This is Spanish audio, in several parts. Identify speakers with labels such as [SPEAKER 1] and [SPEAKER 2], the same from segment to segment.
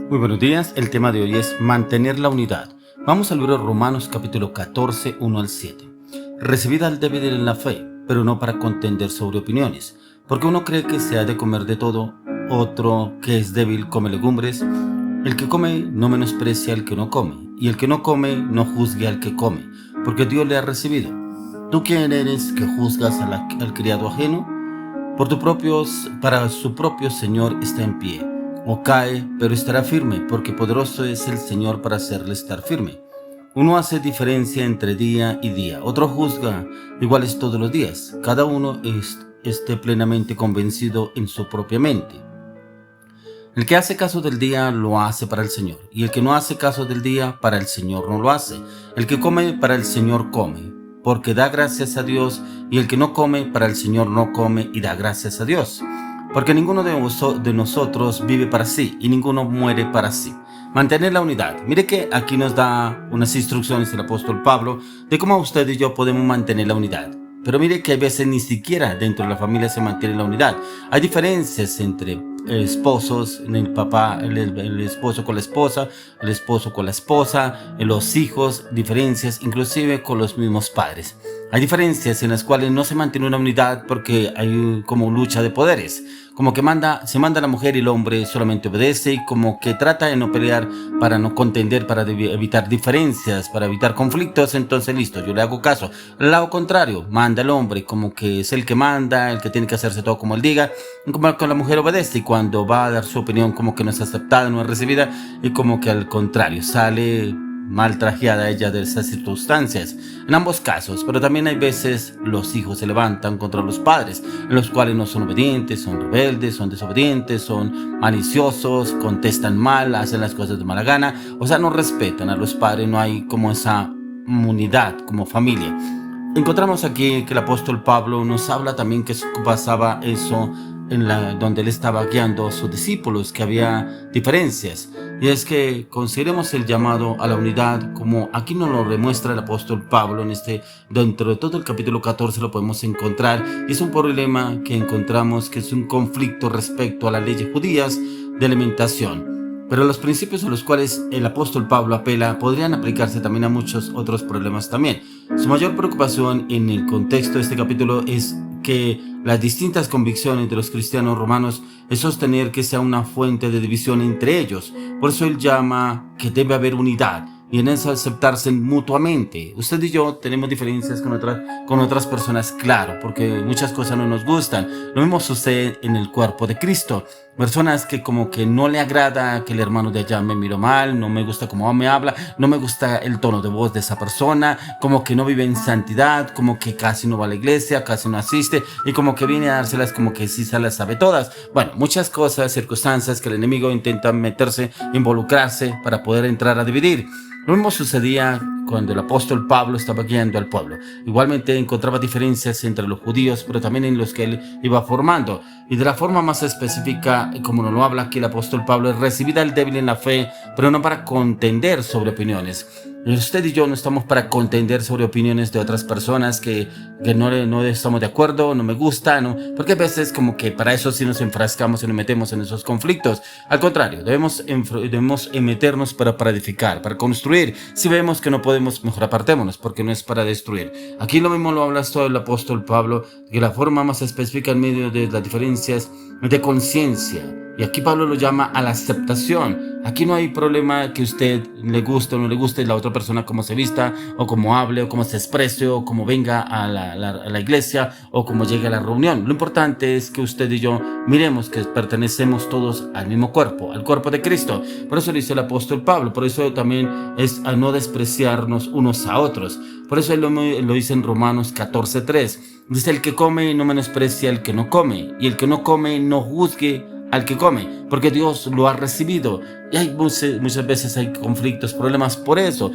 [SPEAKER 1] Muy buenos días, el tema de hoy es mantener la unidad. Vamos al libro de Romanos capítulo 14, 1 al 7. Recibid al débil en la fe, pero no para contender sobre opiniones, porque uno cree que se ha de comer de todo, otro que es débil come legumbres. El que come no menosprecia al que no come, y el que no come no juzgue al que come, porque Dios le ha recibido. ¿Tú quién eres que juzgas al criado ajeno? Para su propio Señor está en pie, o cae, pero estará firme, porque poderoso es el Señor para hacerle estar firme. Uno hace diferencia entre día y día, otro juzga iguales todos los días. Cada uno esté plenamente convencido en su propia mente. El que hace caso del día lo hace para el Señor, y el que no hace caso del día para el Señor no lo hace. El que come para el Señor come, porque da gracias a Dios, y el que no come para el Señor no come y da gracias a Dios. Porque ninguno de nosotros vive para sí, y ninguno muere para sí. Mantener la unidad. Mire que aquí nos da unas instrucciones el apóstol Pablo de cómo usted y yo podemos mantener la unidad. Pero mire que a veces ni siquiera dentro de la familia se mantiene la unidad. Hay diferencias entre esposos, el esposo con la esposa, el esposo con la esposa, los hijos, diferencias inclusive con los mismos padres. Hay diferencias en las cuales no se mantiene una unidad porque hay como lucha de poderes, como que se manda la mujer y el hombre solamente obedece, y como que trata de no pelear para no contender, para evitar diferencias, para evitar conflictos. Entonces listo, yo le hago caso. Al lado contrario, manda el hombre, como que es el que manda, el que tiene que hacerse todo como él diga, y como que la mujer obedece, y cuando va a dar su opinión como que no es aceptada, no es recibida, y como que al contrario, sale mal trajeada ella de esas circunstancias. En ambos casos, pero también hay veces los hijos se levantan contra los padres, en los cuales no son obedientes, son rebeldes, son desobedientes, son maliciosos, contestan mal, hacen las cosas de mala gana, o sea, no respetan a los padres, no hay como esa unidad como familia. Encontramos aquí que el apóstol Pablo nos habla también que pasaba eso donde él estaba guiando a sus discípulos, que había diferencias. Y es que consideremos el llamado a la unidad, como aquí nos lo demuestra el apóstol Pablo dentro de todo el capítulo 14 lo podemos encontrar. Y es un problema que encontramos que es un conflicto respecto a las leyes judías de alimentación. Pero los principios a los cuales el apóstol Pablo apela podrían aplicarse también a muchos otros problemas también. Su mayor preocupación en el contexto de este capítulo es que las distintas convicciones de los cristianos romanos es sostener que sea una fuente de división entre ellos. Por eso él llama que debe haber unidad y en eso aceptarse mutuamente. Usted y yo tenemos diferencias con otras personas, claro, porque muchas cosas no nos gustan. Lo mismo sucede en el cuerpo de Cristo. Personas que como que no le agrada que el hermano de allá me miró mal, no me gusta cómo me habla, no me gusta el tono de voz de esa persona, como que no vive en santidad, como que casi no va a la iglesia, casi no asiste, y como que viene a dárselas como que sí se las sabe todas. Bueno, muchas cosas, circunstancias que el enemigo intenta meterse, involucrarse para poder entrar a dividir. Lo mismo sucedía cuando el apóstol Pablo estaba guiando al pueblo. Igualmente encontraba diferencias entre los judíos, pero también en los que él iba formando. Y de la forma más específica, como nos lo habla aquí el apóstol Pablo, es recibir al débil en la fe, pero no para contender sobre opiniones. Usted y yo no estamos para contender sobre opiniones de otras personas que no estamos de acuerdo, no me gusta, ¿no? Porque a veces como que para eso sí nos enfrascamos y nos metemos en esos conflictos. Al contrario, debemos meternos para edificar, para construir. Si vemos que no podemos, mejor apartémonos, porque no es para destruir. Aquí lo mismo lo habla todo el apóstol Pablo, que la forma más específica en medio de las diferencias de conciencia. Y aquí Pablo lo llama a la aceptación. Aquí no hay problema que usted le guste o no le guste la otra persona, cómo se vista, o cómo hable, o cómo se exprese, o cómo venga a la iglesia, o cómo llegue a la reunión. Lo importante es que usted y yo miremos que pertenecemos todos al mismo cuerpo, al cuerpo de Cristo. Por eso lo dice el apóstol Pablo. Por eso también es a no despreciarnos unos a otros. Por eso él lo dice en Romanos 14:3. Dice: el que come no menosprecia al que no come, y el que no come no juzgue al que come, porque Dios lo ha recibido. Y hay muchas veces hay conflictos, problemas por eso.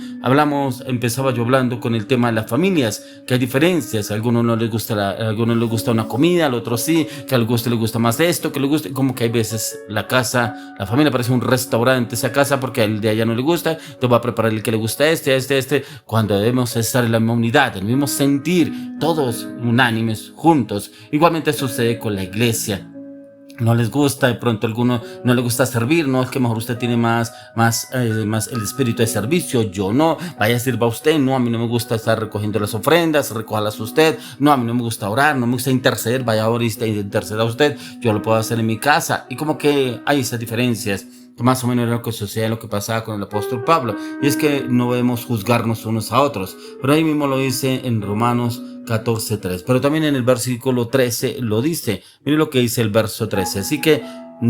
[SPEAKER 1] Empezaba yo hablando con el tema de las familias, que hay diferencias. A algunos no les gusta una comida, al otro sí, que al gusto le gusta más esto, que le gusta, como que hay veces la familia parece un restaurante, esa casa, porque al de allá no le gusta, te va a preparar el que le gusta cuando debemos estar en la misma unidad, en el mismo sentir, todos unánimes, juntos. Igualmente sucede con la iglesia. no les gusta, de pronto a alguno no le gusta servir, no, es que mejor usted tiene más el espíritu de servicio, yo no, vaya sirva usted, no, a mí no me gusta estar recogiendo las ofrendas, recójalas usted, no, a mí no me gusta orar, no me gusta interceder, vaya ahorita y interceda usted, yo lo puedo hacer en mi casa, y como que hay esas diferencias, que más o menos era lo que sucedía, lo que pasaba con el apóstol Pablo, y es que no debemos juzgarnos unos a otros, pero ahí mismo lo dice en Romanos 14:3, pero también en el versículo 13 lo dice. Mire lo que dice el verso 13. Así que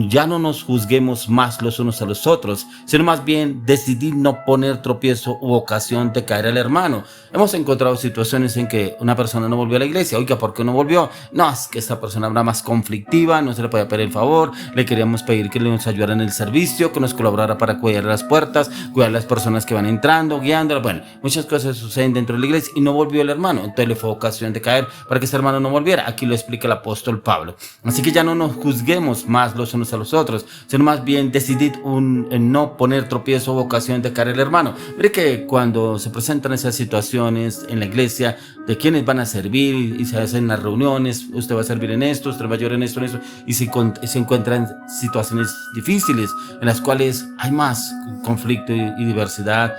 [SPEAKER 1] ya no nos juzguemos más los unos a los otros, sino más bien decidir no poner tropiezo u ocasión de caer al hermano. Hemos encontrado situaciones en que una persona no volvió a la iglesia. Oiga, ¿por qué no volvió? No, es que esta persona era más conflictiva, no se le podía pedir el favor, le queríamos pedir que nos ayudara en el servicio, que nos colaborara para cuidar las puertas, cuidar a las personas que van entrando, guiándolas. Bueno, muchas cosas suceden dentro de la iglesia y no volvió el hermano. Entonces le fue ocasión de caer para que ese hermano no volviera. Aquí lo explica el apóstol Pablo. Así que ya no nos juzguemos más los unos a los otros, sino más bien decidid en no poner tropiezo o ocasión de caer el hermano. Mire que cuando se presentan esas situaciones en la iglesia de quienes van a servir y se hacen las reuniones, usted va a servir en esto, usted va a ayudar en esto, y se encuentran situaciones difíciles en las cuales hay más conflicto y diversidad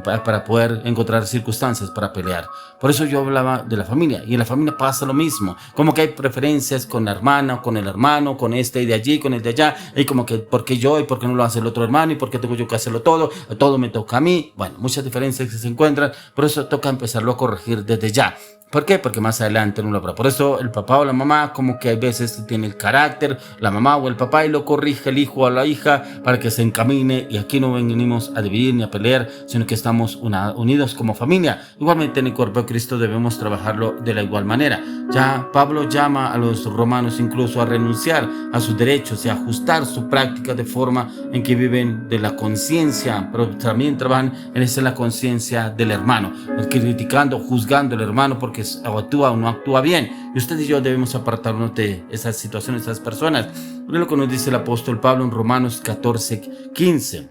[SPEAKER 1] para poder encontrar circunstancias para pelear. Por eso yo hablaba de la familia, y en la familia pasa lo mismo, como que hay preferencias con la hermana, con el hermano, con este y de allí, con el de allá, y como que ¿por qué yo? ¿Y por qué no lo hace el otro hermano? ¿Y por qué tengo yo que hacerlo todo me toca a mí? Bueno, muchas diferencias que se encuentran, por eso toca empezarlo a corregir desde ya. ¿Por qué? Porque más adelante no lo habrá. Por eso el papá o la mamá como que a veces tiene el carácter, la mamá o el papá, y lo corrige el hijo o la hija para que se encamine, y aquí no venimos a dividir ni a pelear, sino que estamos unidos como familia. Igualmente en el cuerpo de Cristo debemos trabajarlo de la igual manera. Ya Pablo llama a los romanos incluso a renunciar a sus derechos y a ajustar su práctica de forma en que viven de la conciencia, pero también trabajan en esa la conciencia del hermano, criticando, juzgando al hermano porque actúa o no actúa bien. Y usted y yo debemos apartarnos de esas situaciones, esas personas. Mira lo que nos dice el apóstol Pablo en Romanos 14:15.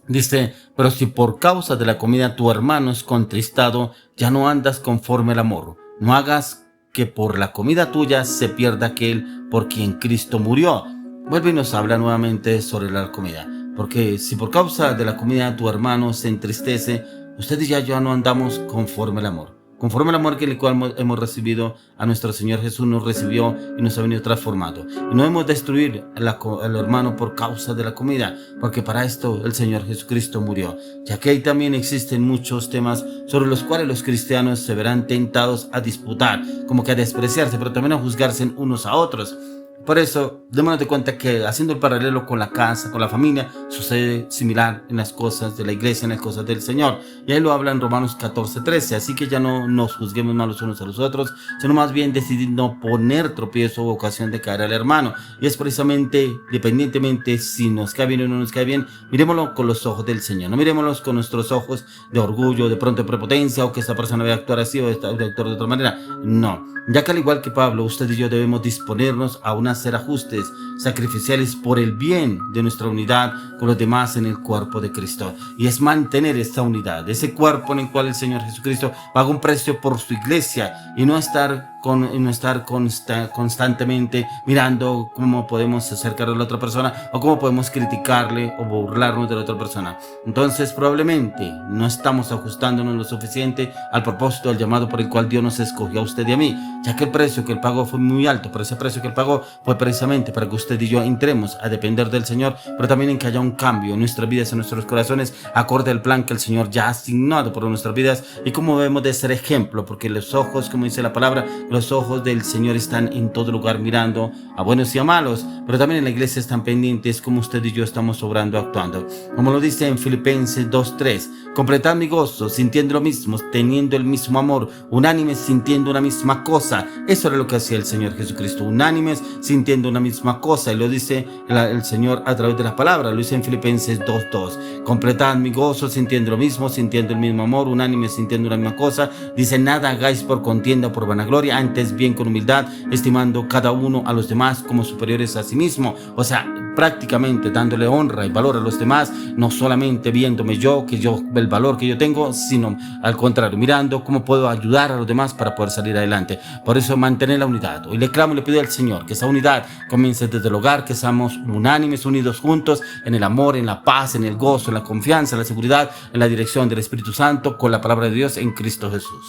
[SPEAKER 1] Dice: pero si por causa de la comida tu hermano es contristado, ya no andas conforme al amor. No hagas que por la comida tuya se pierda aquel por quien Cristo murió. Vuelve y nos habla nuevamente sobre la comida. Porque si por causa de la comida tu hermano se entristece, usted y yo ya no andamos conforme al amor. Conforme al amor que el cual hemos recibido a nuestro Señor Jesús, nos recibió y nos ha venido transformado. Y no debemos destruir al hermano por causa de la comida, porque para esto el Señor Jesucristo murió. Ya que ahí también existen muchos temas sobre los cuales los cristianos se verán tentados a disputar, como que a despreciarse, pero también a juzgarse unos a otros. Por eso, démonos de cuenta que haciendo el paralelo con la casa, con la familia, sucede similar en las cosas de la iglesia, en las cosas del Señor. Y ahí lo habla en Romanos 14:13. Así que ya no nos juzguemos más los unos a los otros, sino más bien decidir no poner tropiezo o ocasión de caer al hermano. Y es precisamente, independientemente si nos cae bien o no nos cae bien, miremoslo con los ojos del Señor. No miremoslos con nuestros ojos de orgullo, de pronto de prepotencia, o que esta persona debe actuar así o debe actuar de otra manera. No. Ya que al igual que Pablo, usted y yo debemos disponernos a hacer ajustes sacrificiales por el bien de nuestra unidad con los demás en el cuerpo de Cristo. Y es mantener esta unidad, ese cuerpo en el cual el Señor Jesucristo paga un precio por su iglesia, y no estar constantemente mirando cómo podemos acercar a la otra persona o cómo podemos criticarle o burlarnos de la otra persona. Entonces probablemente no estamos ajustándonos lo suficiente al propósito del llamado por el cual Dios nos escogió a usted y a mí, ya que el precio que Él pagó fue muy alto, pero ese precio que Él pagó fue precisamente para que usted y yo entremos a depender del Señor, pero también en que haya un cambio en nuestras vidas, en nuestros corazones, acorde al plan que el Señor ya ha asignado por nuestras vidas, y cómo debemos de ser ejemplo, porque los ojos, como dice la palabra, los ojos del Señor están en todo lugar mirando a buenos y a malos, pero también en la iglesia están pendientes como usted y yo estamos obrando, actuando. Como lo dice en Filipenses 2:3, completad mi gozo, sintiendo lo mismo, teniendo el mismo amor, unánimes, sintiendo una misma cosa. Eso era lo que hacía el Señor Jesucristo, unánimes, sintiendo una misma cosa, y lo dice el Señor a través de las palabras. Lo dice en Filipenses 2:2, completad mi gozo, sintiendo lo mismo, sintiendo el mismo amor, unánimes, sintiendo una misma cosa. Dice: nada hagáis por contienda o por vanagloria, antes bien con humildad, estimando cada uno a los demás como superiores a sí mismo. O sea, prácticamente dándole honra y valor a los demás, no solamente viéndome yo, el valor que yo tengo, sino al contrario, mirando cómo puedo ayudar a los demás para poder salir adelante. Por eso mantener la unidad. Hoy le clamo y le pido al Señor que esa unidad comience desde el hogar, que seamos unánimes, unidos juntos en el amor, en la paz, en el gozo, en la confianza, en la seguridad, en la dirección del Espíritu Santo, con la palabra de Dios en Cristo Jesús.